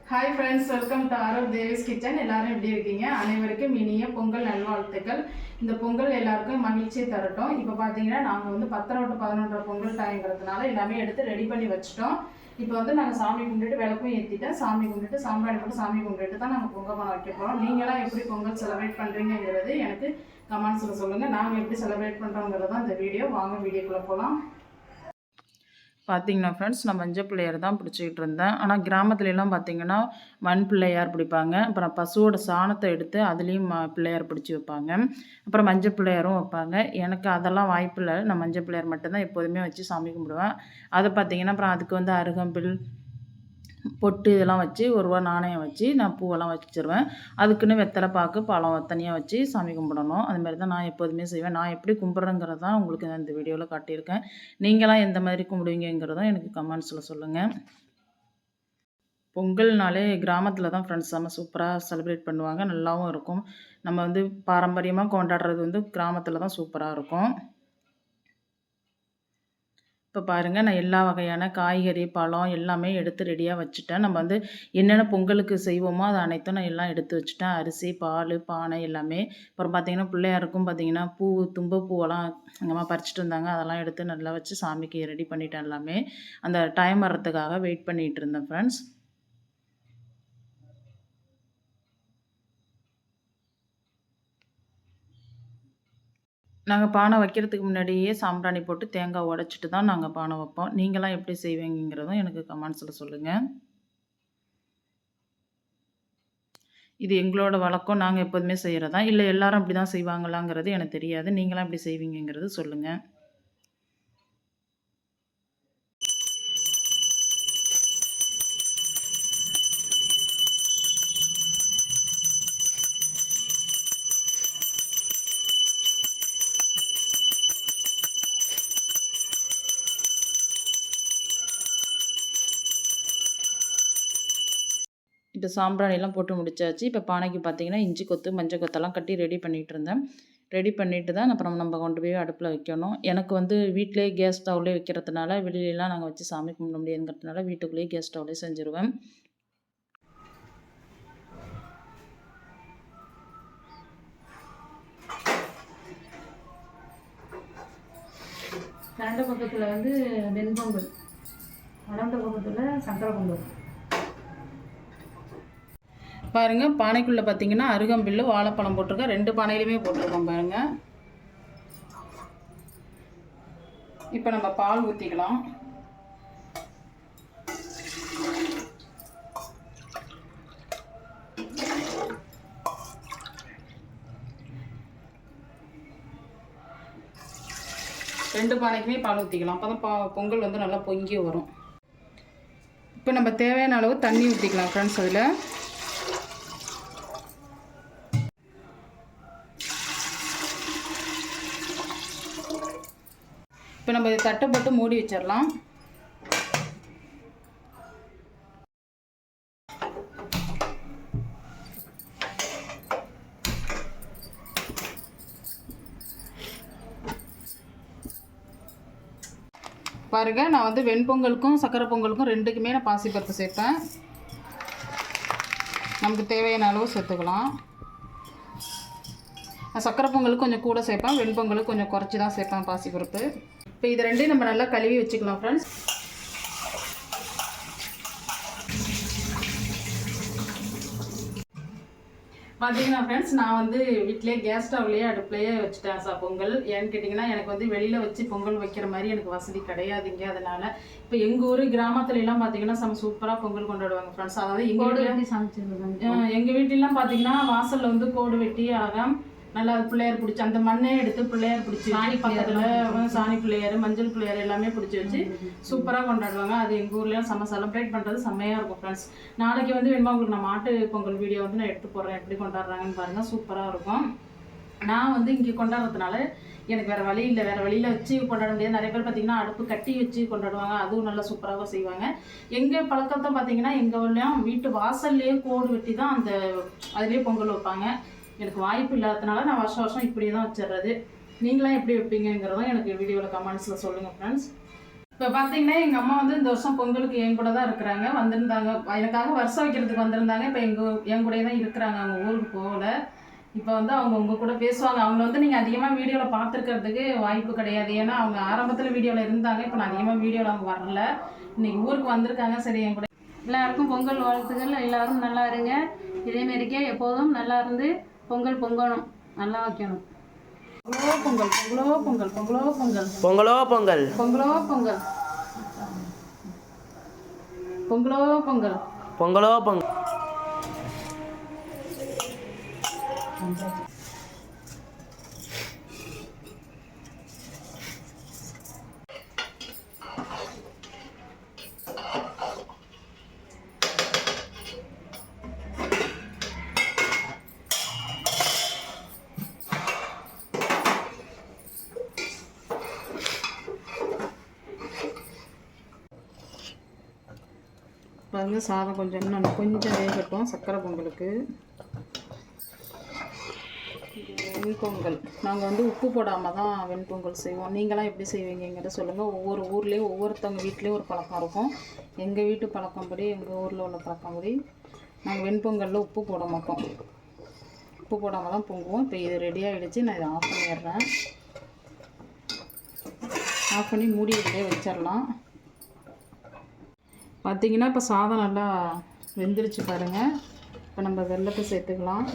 Hi friends, welcome to Aarop Devi's kitchen. எல்லாரும் எப்படி இருக்கீங்க? அனைவருக்கும் இனிய பொங்கல் நல்வாழ்த்துக்கள். இந்த பொங்கல் எல்லாருக்கும் மகிழ்ச்சியை தரட்டும். இப்போ பார்த்தீங்கன்னா நாங்கள் வந்து 10 to 11 பொங்கல் டைம்ங்கிறதுனால எல்லாமே எடுத்து ரெடி பண்ணி வச்சுட்டோம். இப்போ வந்து நாங்கள் சாமி கும்பிட்டுட்டு விளக்கும் ஏற்றிட்டேன். சாமி கும்பிட்டு சாம்பிராணி போட்டு சாமி கும்பிட்டு தான் நாங்கள் பொங்கல் பண்ண வைக்க போகிறோம். நீங்களாம் எப்படி பொங்கல் செலிப்ரேட் பண்ணுறீங்கிறது எனக்கு கமெண்ட்ஸில் சொல்லுங்கள். நாங்கள் எப்படி செலிப்ரேட் பண்ணுறோங்கிறது தான் இந்த வீடியோ. வாங்க வீடியோக்குள்ளே போகலாம். பார்த்திங்கன்னா ஃப்ரெண்ட்ஸ், நான் மஞ்சள் பிள்ளையார் தான் பிடிச்சிக்கிட்டு இருந்தேன். ஆனால் கிராமத்துலலாம் பார்த்திங்கன்னா மண் பிள்ளையார் பிடிப்பாங்க. அப்புறம் பசுவோட சாணத்தை எடுத்து அதுலேயும் பிள்ளையார் பிடிச்சி வைப்பாங்க. அப்புறம் மஞ்சள் பிள்ளையாரும் வைப்பாங்க. எனக்கு அதெல்லாம் வாய்ப்பில்லை. நான் மஞ்சள் பிள்ளையார் மட்டும்தான் எப்போதுமே வச்சு சாமி கும்பிடுவேன். அதை பார்த்திங்கன்னா அப்புறம் அதுக்கு வந்து அருகம்பில் பொட்டு இதெல்லாம் வச்சு ₹1 நாணயம் வச்சு நான் பூவெல்லாம் வச்சுருவேன். அதுக்குன்னு வெத்தலை பாக்கு பழம் தனியாக வச்சு சாமி கும்பிடணும். அதுமாதிரி தான் நான் எப்போதுமே செய்வேன். நான் எப்படி கும்பிட்றேங்கிறது தான் உங்களுக்கு நான் இந்த வீடியோவில் காட்டியிருக்கேன். நீங்களாம் எந்த மாதிரி கும்பிடுவீங்கிறதும் எனக்கு கமெண்ட்ஸில் சொல்லுங்கள். பொங்கல்னாலே கிராமத்தில் தான் ஃப்ரெண்ட்ஸ் செம்ம சூப்பராக செலிப்ரேட் பண்ணுவாங்க. நல்லாவும் இருக்கும். நம்ம வந்து பாரம்பரியமாக கொண்டாடுறது வந்து கிராமத்தில் தான் சூப்பராக இருக்கும். இப்போ பாருங்கள், நான் எல்லா வகையான காய்கறி பழம் எல்லாமே எடுத்து ரெடியாக வச்சுட்டேன். நம்ம வந்து என்னென்ன பொங்கலுக்கு செய்வோமோ அது அனைத்தும் நான் எல்லாம் எடுத்து வச்சுட்டேன். அரிசி, பால், பானை எல்லாமே. அப்புறம் பார்த்திங்கன்னா பிள்ளையாருக்கும் பார்த்திங்கன்னா தும்பை பூவெல்லாம் எங்கள் அம்மா பறிச்சிட்டு இருந்தாங்க. அதெல்லாம் எடுத்து நல்லா வச்சு சாமிக்கு ரெடி பண்ணிட்டேன். எல்லாமே அந்த டைம் வர்றதுக்காக வெயிட் பண்ணிகிட்டு இருந்தேன் ஃப்ரெண்ட்ஸ். நாங்கள் பானை வைக்கிறதுக்கு முன்னாடியே சாம்பிராணி போட்டு தேங்காய் உடைச்சிட்டு தான் நாங்கள் பானை வைப்போம். நீங்களாம் எப்படி செய்வீங்கிறதும் எனக்கு கமெண்ட்ஸில் சொல்லுங்கள். இது எங்களோட வழக்கம். நாங்கள் எப்போதுமே செய்கிறதா இல்லை எல்லாரும் அப்படி தான் செய்வாங்களாங்கிறது எனக்கு தெரியாது. நீங்களாம் எப்படி செய்வீங்கிறது சொல்லுங்கள். இப்போ சாம்பிராணிலாம் போட்டு முடிச்சாச்சு. இப்போ பானைக்கு பார்த்திங்கன்னா இஞ்சி கொத்து மஞ்சள் கொத்தெல்லாம் கட்டி ரெடி பண்ணிகிட்டு இருந்தேன். ரெடி பண்ணிவிட்டு தான் அப்புறம் நம்ம கொண்டு போய் அடுப்பில் வைக்கணும். எனக்கு வந்து வீட்டிலே கேஸ் ஸ்டவ்லேயே வைக்கிறதுனால வெளியிலலாம் நாங்கள் வச்சு சாமி கும்பிட முடியாதுங்கிறதுனால வீட்டுக்குள்ளேயே கேஸ் ஸ்டவ்லேயே செஞ்சுருவேன். ரெண்டு பக்கத்தில் வந்து வெண்பொங்கல், வடந்த பக்கத்தில் சக்கரை பொங்கல். பாருங்கள், பானைக்குள்ளே பார்த்தீங்கன்னா அருகம்பில்லு வாழைப்பழம் போட்டிருக்கேன். 2 பானையிலுமே போட்டிருக்கோம் பாருங்கள். இப்போ நம்ம பால் ஊற்றிக்கலாம். ரெண்டு பானைக்குமே பால் ஊற்றிக்கலாம். அப்போ தான் பொங்கல் வந்து நல்லா பொங்கி வரும். இப்போ நம்ம தேவையான அளவு தண்ணி ஊற்றிக்கலாம் ஃப்ரெண்ட்ஸ். அதில் இப்போ நம்ம இதை தட்டை போட்டு மூடி வச்சிடலாம். பாருங்கள், நான் வந்து வெண்பொங்கலுக்கும் சக்கரை பொங்கலுக்கும் 2க்குமே நான் பாசிப்பருப்பு சேர்ப்பேன். நமக்கு தேவையான அளவு சேர்த்துக்கலாம். நான் சக்கரை பொங்கலுக்கு கொஞ்சம் கூட சேர்ப்பேன், வெண்பொங்கலுக்கு கொஞ்சம் குறைச்சி தான் சேர்ப்பேன் பாசிப்பருப்பு. இப்போ இது ரெண்டையும் நம்ம நல்லா கழுவி வச்சுக்கலாம் ஃப்ரெண்ட்ஸ். பார்த்தீங்கன்னா ஃப்ரெண்ட்ஸ், நான் வந்து வீட்டிலே கேஸ் ஸ்டவ்லேயே அடுப்புலையே வச்சுட்டேன் பொங்கல். ஏன்னு கேட்டிங்கன்னா எனக்கு வந்து வெளியில் வச்சு பொங்கல் வைக்கிற மாதிரி எனக்கு வசதி கிடையாதுங்க. அதனால் இப்போ எங்கள் ஊர் கிராமத்துலலாம் பார்த்தீங்கன்னா சூப்பராக பொங்கல் கொண்டாடுவாங்க ஃப்ரெண்ட்ஸ். அதாவது எங்கள் வீட்டிலலாம் பார்த்தீங்கன்னா வாசலில் வந்து கோடு வெட்டி அழகாக நல்லா பிள்ளையார் பிடிச்சி அந்த மண்ணே எடுத்து பிள்ளையார் பிடிச்சி பக்கத்தில் சாணி பிள்ளையார் மஞ்சள் பிள்ளையார் எல்லாமே பிடிச்சி வச்சு சூப்பராக கொண்டாடுவாங்க. அது எங்கள் ஊர்லேயும் செலிப்ரேட் பண்ணுறது செம்மையாக இருக்கும் ஃப்ரெண்ட்ஸ். நாளைக்கு வந்து வேணுமா உங்களுக்கு நான் மாட்டு பொங்கல் வீடியோ வந்து நான் எடுத்து போடுறேன். எப்படி கொண்டாடுறாங்கன்னு பாருங்கள், சூப்பராக இருக்கும். நான் வந்து இங்கே கொண்டாடுறதுனால எனக்கு வேறு வழி இல்லை. வேறு வழியில் வச்சு கொண்டாட முடியாது. நிறைய பேர் பார்த்திங்கன்னா அடுப்பு கட்டி வச்சு கொண்டாடுவாங்க. அதுவும் நல்லா சூப்பராக செய்வாங்க. எங்கள் பழக்கத்தை பார்த்திங்கன்னா எங்கள் ஊர்லேயும் வீட்டு வாசல்லையே கோடு வெட்டி தான் அந்த அதுலேயே பொங்கல் வைப்பாங்க. எனக்கு வாய்ப்பு இல்லாததுனால நான் வருஷம் இப்படியே தான் வச்சிடுறது. நீங்களாம் எப்படி வைப்பீங்கிறதும் எனக்கு வீடியோவில் கமெண்ட்ஸில் சொல்லுங்கள் ஃப்ரெண்ட்ஸ். இப்போ பார்த்தீங்கன்னா எங்கள் அம்மா வந்து இந்த வருஷம் பொங்கலுக்கு என் கூட தான் இருக்கிறாங்க, வந்திருந்தாங்க. எனக்காக வருஷம் வைக்கிறதுக்கு வந்திருந்தாங்க. இப்போ என் கூடயே தான் இருக்கிறாங்க, அவங்க ஊருக்கு போகல. இப்போ வந்து அவங்க உங்கள் கூட பேசுவாங்க. அவங்க வந்து நீங்கள் அதிகமாக வீடியோவில் பார்த்துருக்கிறதுக்கு வாய்ப்பு கிடையாது. ஏன்னா அவங்க ஆரம்பத்தில் வீடியோவில் இருந்தாங்க, இப்போ நான் அதிகமாக வீடியோவில் அவங்க வரல. இன்னைக்கு ஊருக்கு வந்திருக்காங்க. சரி, என் கூட எல்லாருக்கும் பொங்கல் வாழ்த்துக்கள். எல்லாரும் நல்லா இருங்க. இதேமாரிக்கே எப்போதும் நல்லா இருந்து பொங்கல் பொங்கணும், நல்லா வைக்கணும். பொங்கலோ பொங்கல், பொங்கலோ பொங்கல், பொங்கலோ பொங்கல், பொங்கலோ பொங்கல், பொங்கலோ பொங்கல், பொங்கலோ பொங்கல். பாருங்க, சாதம் கொஞ்சம் வேகட்டும். சக்கரை பொங்கலுக்கு வெண்பொங்கல் நாங்கள் வந்து உப்பு போடாமல் தான் வெண்பொங்கல் செய்வோம். நீங்களாம் எப்படி செய்வீங்கங்கிட்ட சொல்லுங்கள். ஒவ்வொரு ஊர்லேயும் ஒவ்வொருத்தவங்க வீட்லேயும் ஒரு பழக்கம் இருக்கும். எங்கள் வீட்டு பழக்கம்படி, எங்கள் ஊரில் உள்ள பழக்கம்படி நாங்கள் வெண்பொங்கலில் உப்பு போட மாட்டோம். உப்பு போடாமல் தான் பொங்குவோம். இப்போ இது ரெடி ஆகிடுச்சு. நான் இதை ஆஃப் பண்ணிடுறேன். ஆஃப் பண்ணி மூடி இப்படியே வச்சிடலாம். பார்த்திங்கன்னா இப்போ சாதம் நல்லா வெந்துருச்சு பாருங்கள். இப்போ நம்ம வெல்லத்தை சேர்த்துக்கலாம்.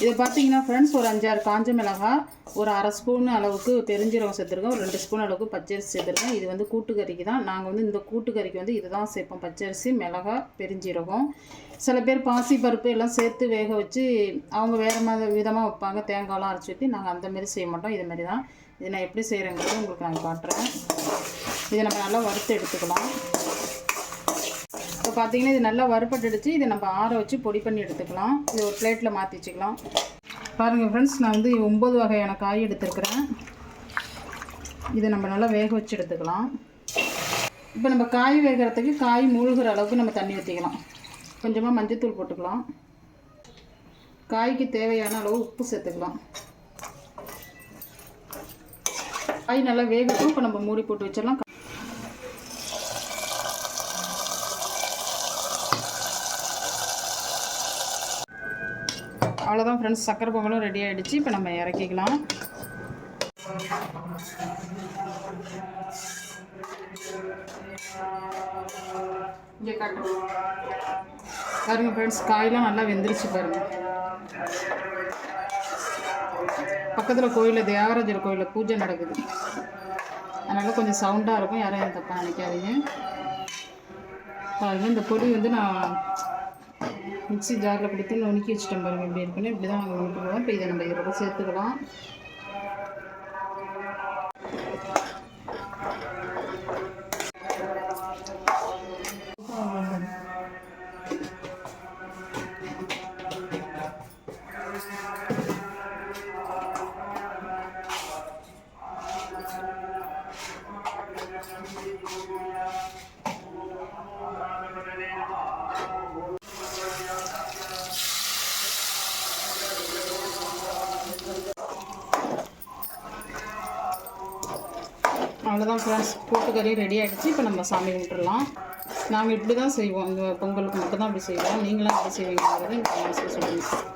இதை பார்த்தீங்கன்னா ஃப்ரெண்ட்ஸ், ஒரு 5-6 காஞ்ச மிளகாய், ஒரு அரை ஸ்பூன் அளவுக்கு பெருஞ்சீரகம் சேர்த்துருக்கேன், ஒரு 2 ஸ்பூன் அளவுக்கு பச்சரிசி சேர்த்துருக்கேன். இது வந்து கூட்டுக்கறிக்கு தான். நாங்கள் வந்து இந்த கூட்டுக்கறிக்கு வந்து இதை தான் சேர்ப்போம், பச்சரிசி, மிளகாய், பெருஞ்சீரகம். சில பேர் பாசி பருப்பு எல்லாம் சேர்த்து வேக வச்சு அவங்க வேறு மாதிரி விதமாக வைப்பாங்க, தேங்காயெலாம் அரைச்சி ஊற்றி. நாங்கள் அந்தமாரி செய்ய மாட்டோம், இதுமாரி தான். இதை நான் எப்படி செய்கிறேங்கிறது உங்களுக்கு நான் காட்டுறேன். இதை நம்ம நல்லா வறுத்து எடுத்துக்கலாம். இப்போ பார்த்தீங்கன்னா இது நல்லா வறுப்பட்டுடுச்சு. இதை நம்ம ஆற வச்சு பொடி பண்ணி எடுத்துக்கலாம். இது ஒரு பிளேட்டில் மாற்றி வச்சுக்கலாம். பாருங்கள் ஃப்ரெண்ட்ஸ், நான் வந்து 9 வகையான காய் எடுத்துருக்கிறேன். இதை நம்ம நல்லா வேக வச்சு எடுத்துக்கலாம். இப்போ நம்ம காய் வேகிறதுக்கு காய் மூழ்கிற அளவுக்கு நம்ம தண்ணி ஊற்றிக்கலாம். கொஞ்சமாக மஞ்சத்தூள் போட்டுக்கலாம். காய்க்கு தேவையான அளவு உப்பு சேர்த்துக்கலாம். காய் நல்லா வேகட்டும். இப்போ நம்ம மூடி போட்டு வச்சிடலாம். அவ்வளோதான் ஃப்ரெண்ட்ஸ், சக்கரை பொங்கலும் ரெடி ஆகிடுச்சு. இப்போ நம்ம இறக்கிக்கலாம். இங்கே காட்டு பாருங்கள் ஃப்ரெண்ட்ஸ், காயெலாம் நல்லா வெந்துருச்சு பாருங்கள். பக்கத்தில் கோயிலில், தியாகராஜர் கோயிலில் பூஜை நடக்குது. அதனால் கொஞ்சம் சவுண்டாக இருக்கும், யாரும் எதுவும் தப்பாக நினைக்காதீங்க. பாருங்கள், இந்த பொடி வந்து நான் மிக்ஸி ஜாரில் கொடுத்து நுணுக்கி வச்சுட்டேன் பாருங்கள். இப்படி இருக்குன்னு இப்படி தான் நாங்கள் நுணுக்குவோம். இப்போ இதை நம்ம இதோட சேர்த்துக்கலாம். அவ்வளோதான் ஃப்ரெண்ட்ஸ், கூட்டுக்கறி ரெடி ஆகிடுச்சு. இப்போ நம்ம சாமி கும்பிட்டுடலாம். நாங்கள் இப்படி தான் செய்வோம், இந்த பொங்கலுக்கு மட்டும் தான் இப்படி செய்வோம். நீங்களாம் எப்படி செய்வீங்கிறது எனக்கு கமெண்ட்ஸில் சொல்லுங்கள்.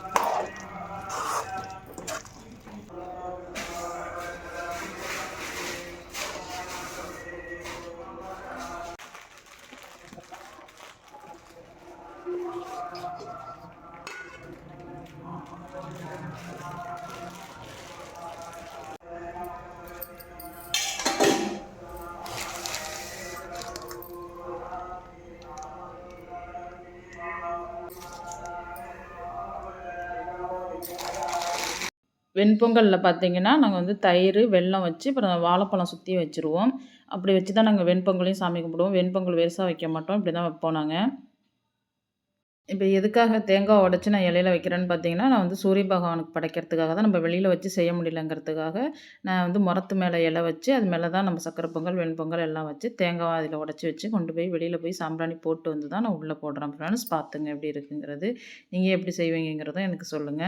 வெண்பொங்கலில் பார்த்தீங்கன்னா நாங்கள் வந்து தயிர், வெல்லம் வச்சு அப்புறம் வாழைப்பழம் சுற்றி வச்சுருவோம். அப்படி வச்சு தான் நாங்கள் வெண்பொங்கலையும் சாமி கும்பிடுவோம். வெண்பொங்கல் வெறுசாக வைக்க மாட்டோம், இப்படி தான் வைப்போம் நாங்கள். இப்போ எதுக்காக தேங்காய் உடைச்சு நான் இலையில வைக்கிறேன்னு பார்த்தீங்கன்னா, நான் வந்து சூரிய பகவானுக்கு படைக்கிறதுக்காக தான். நம்ம வெளியில வச்சு செய்ய முடியலங்கிறதுக்காக, நான் வந்து முறத்து மேலே இலை வச்சு, அது மேலே தான் நம்ம சக்கரை பொங்கல், வெண்பொங்கல் எல்லாம் வச்சு, தேங்காய் அதில உடைச்சு வச்சு, கொண்டு போய் வெளியில போய் சாம்பிராணி போட்டு வந்து தான் நான் உள்ளே போடுறேன் ஃப்ரெண்ட்ஸ். பார்த்துங்க எப்படி இருக்குங்கிறது. நீங்க எப்படி செய்வீங்கங்கிறதும் எனக்கு சொல்லுங்க.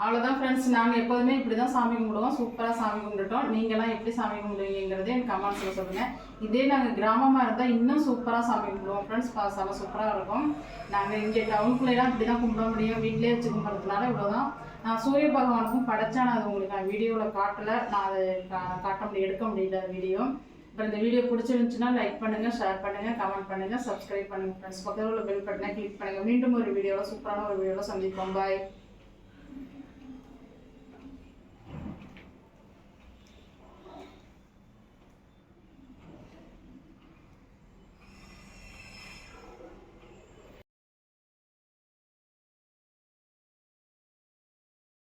அவ்வளோதான் ஃப்ரெண்ட்ஸ், நாங்கள் எப்போதுமே இப்படி தான் சாமி கும்பிடுவோம். சூப்பராக சாமி கும்பிட்டுட்டோம். நீங்களாம் எப்படி சாமி கும்பிடுவீங்கிறதே எனக்கு கமெண்ட்ஸில் சொல்லுங்கள். இதே நாங்கள் கிராமமாக இருந்தால் இன்னும் சூப்பராக சாமி கும்பிடுவோம் ஃப்ரெண்ட்ஸ். செம சூப்பராக இருக்கும். நாங்கள் இங்கே டவுனுக்குள்ளேலாம் இப்படி தான் கும்பிட முடியும். வீட்டிலே வச்சு கும்பிட்றதுனால இவ்வளோதான். நான் சூரிய பகவானுக்கும் படைச்சா நான் அது உங்களுக்கு நான் வீடியோவில் காட்டலை. நான் அதை காட்ட முடியும், எடுக்க முடியல வீடியோ. அப்புறம் இந்த வீடியோ பிடிச்சிருந்துச்சுன்னா லைக் பண்ணுங்கள், ஷேர் பண்ணுங்கள், கமெண்ட் பண்ணுங்கள், சப்ஸ்கிரைப் பண்ணுங்கள் ஃப்ரெண்ட்ஸ். பக்கத்தில் உள்ள பெல் பட்டனை கிளிக் பண்ணுங்கள். மீண்டும் ஒரு வீடியோவில் சூப்பரான ஒரு வீடியோவில் சந்திப்போம். பாய்.